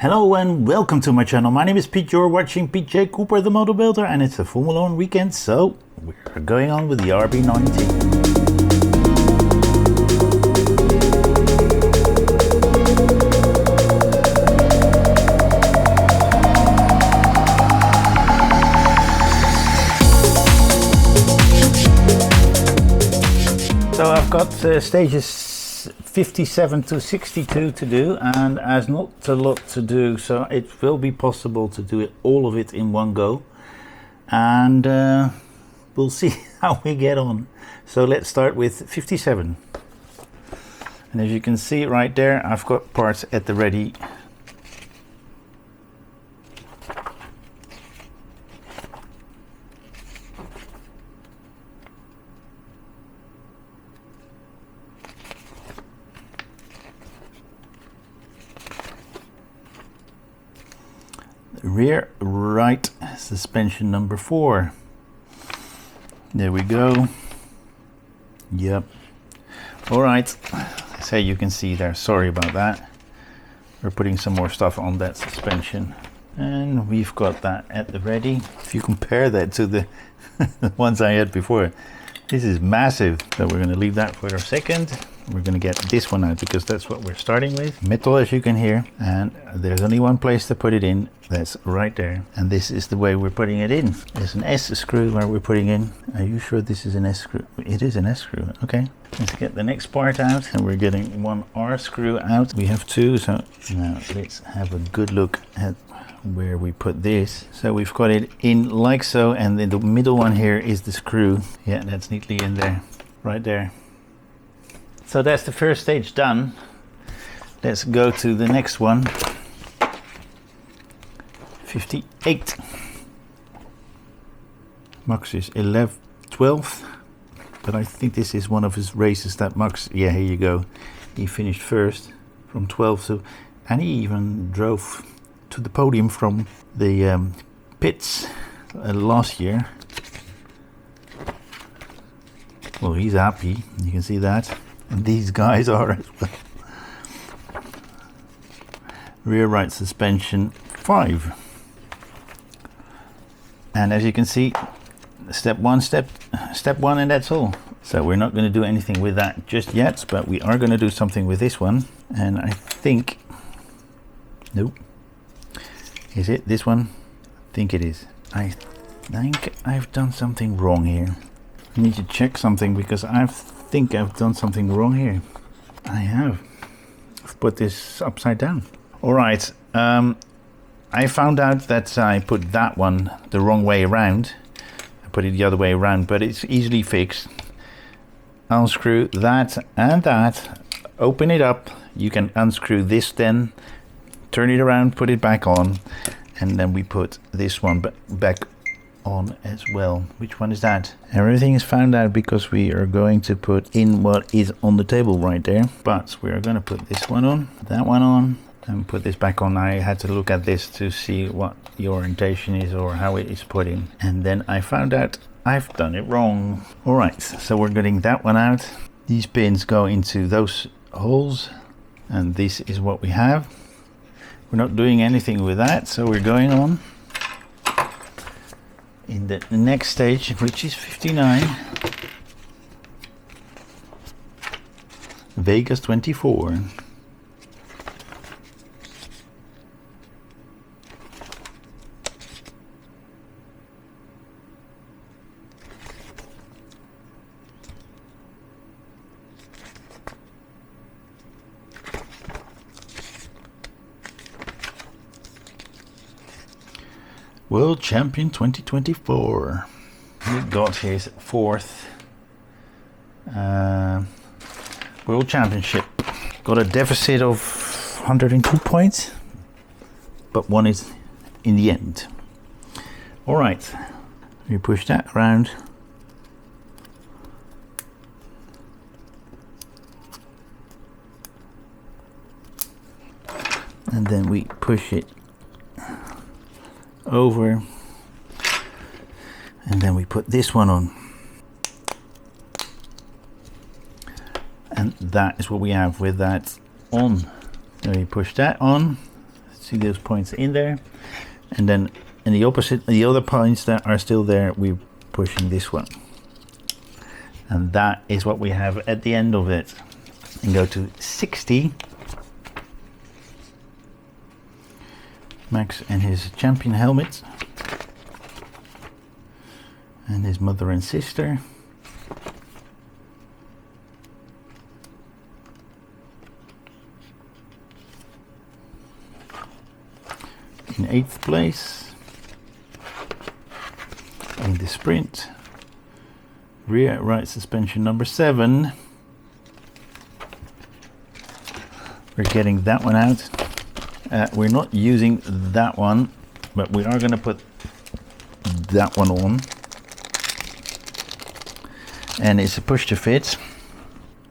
Hello and welcome to my channel. My name is Pete. You're watching PJ Cooper the Motor Builder, and it's a Formula 1 weekend, so we're going on with the RB-19. So I've got stages 57 to 62 to do, and as not a lot to do, so it will be possible to do all of it in one go, and we'll see how we get on. So let's start with 57, and as you can see right there, I've got parts at the ready. Rear right suspension number 4. There we go. Yep. All right. So you can see there. Sorry about that. We're putting some more stuff on that suspension, and we've got that at the ready. If you compare that to the ones I had before, this is massive. So we're going to leave that for a second. We're going to get this one out because that's what we're starting with. Metal, as you can hear, and there's only one place to put it in. That's right there, and this is the way we're putting it in. There's an S screw where we're putting in. Are you sure this is an S screw? It is an S screw. Okay, let's get the next part out, and we're getting one R screw out. We have two, so now let's have a good look at where we put this. So we've got it in like so, and then the middle one here is the screw. Yeah, that's neatly in there, right there. So that's the first stage done. Let's go to the next one. 58. Max is 12th, but I think this is one of his races that Max, yeah, here you go. He finished first from 12th, so, and he even drove to the podium from the pits last year. Well, he's happy, you can see that. And these guys are as well. Rear right suspension 5. And as you can see, step one, and that's all. So we're not going to do anything with that just yet, but we are going to do something with this one. And I think, nope. Is it this one? I think it is. I think I've done something wrong here. I need to check something because I think I've done something wrong here. I have. I've put this upside down. All right. I found out that I put that one the wrong way around. I put it the other way around, but it's easily fixed. Unscrew that and that. Open it up. You can unscrew this then. Turn it around, put it back on. And then we put this one back on as well. Which one is that? Everything is found out because we are going to put in what is on the table right there. But we are going to put this one on, that one on, and put this back on. I had to look at this to see what the orientation is or how it is put in, and then I found out I've done it wrong. All right, so we're getting that one out. These pins go into those holes, and this is what we have. We're not doing anything with that, so we're going on in the next stage, which is 59. Vegas 24. World Champion 2024. He got his 4th World Championship. Got a deficit of 102 points, but won it in the end. All right, we push that around. And then we push it over, and then we put this one on, and that is what we have with that on. So you push that on, See those points in there, and then in the opposite, the other points that are still there, we're pushing this one, and that is what we have at the end of it. And go to 60. Max and his champion helmet, and his mother and sister. In 8th place in the sprint, rear right suspension number 7. We're getting that one out. We're not using that one, but we are going to put that one on, and it's a push to fit,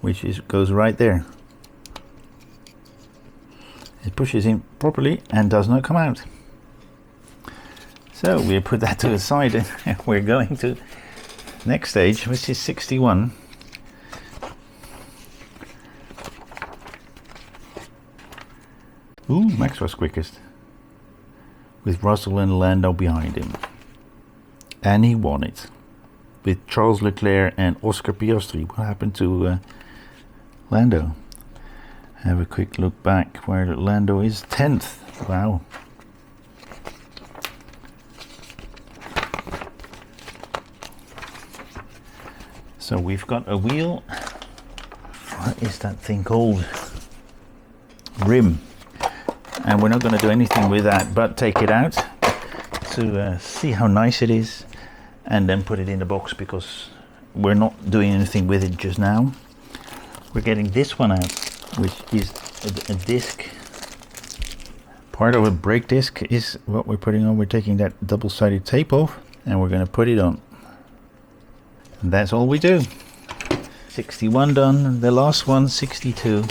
which goes right there. It pushes in properly and does not come out. So we put that to the side, and we're going to next stage, which is 61. Ooh, Max was quickest, with Russell and Lando behind him, and he won it with Charles Leclerc and Oscar Piastri. What happened to Lando? Have a quick look back where Lando is 10th. Wow. So we've got a wheel. What is that thing called? Rim. And we're not going to do anything with that but take it out to see how nice it is, and then put it in the box, because we're not doing anything with it just now. We're getting this one out, which is a disc. Part of a brake disc is what we're putting on. We're taking that double-sided tape off, and we're going to put it on. And that's all we do. 61 done, and the last one 62.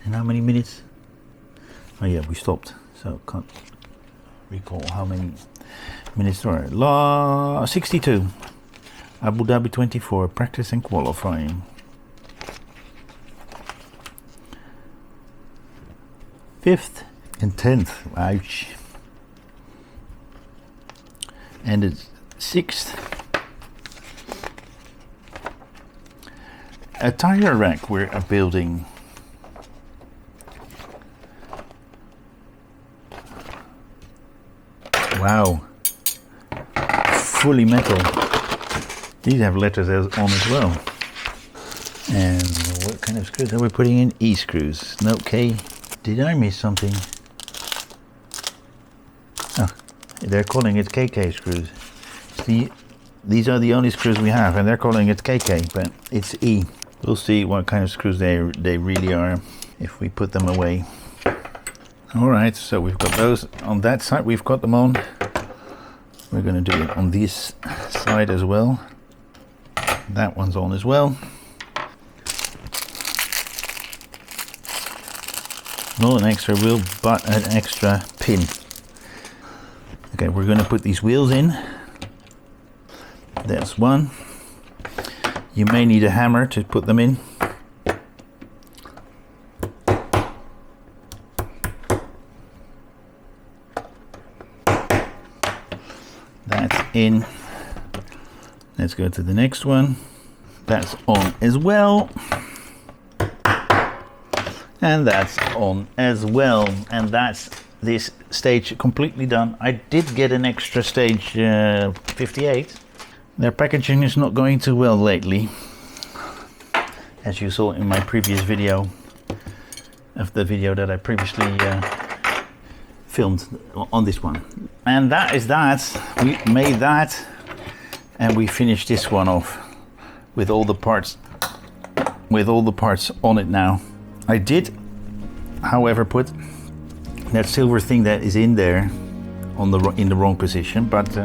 And how many minutes? Oh yeah, we stopped, so can't recall how many minutes there are. 62. Abu Dhabi 24, practice and qualifying. 5th and 10th, ouch. And it's 6th. A tire rack we're building. Wow, fully metal. These have letters on as well. And what kind of screws are we putting in? E screws. No K. Did I miss something? Oh, they're calling it KK screws. See, these are the only screws we have, and they're calling it KK, but it's E. We'll see what kind of screws they really are if we put them away. Alright, so we've got those on that side, we've got them on. We're going to do it on this side as well. That one's on as well. Not an extra wheel, but an extra pin. Okay, we're going to put these wheels in. There's one. You may need a hammer to put them in. That's in. Let's go to the next one. That's on as well. And that's on as well. And that's this stage completely done. I did get an extra stage 58. Their packaging is not going too well lately, as you saw in my previous video, of the video that I previously filmed on this one. And that is that. We made that, and we finished this one off with all the parts on it now. I did, however, put that silver thing that is in there in the wrong position, but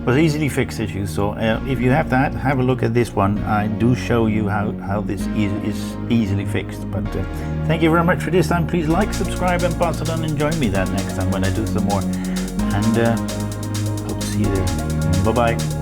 was easily fixed, as you saw. If you have that, have a look at this one. I do show you how this is easily fixed. But thank you very much for this time. Please like, subscribe, and pass it on, and join me that next time when I do some more. And hope to see you there. Bye bye.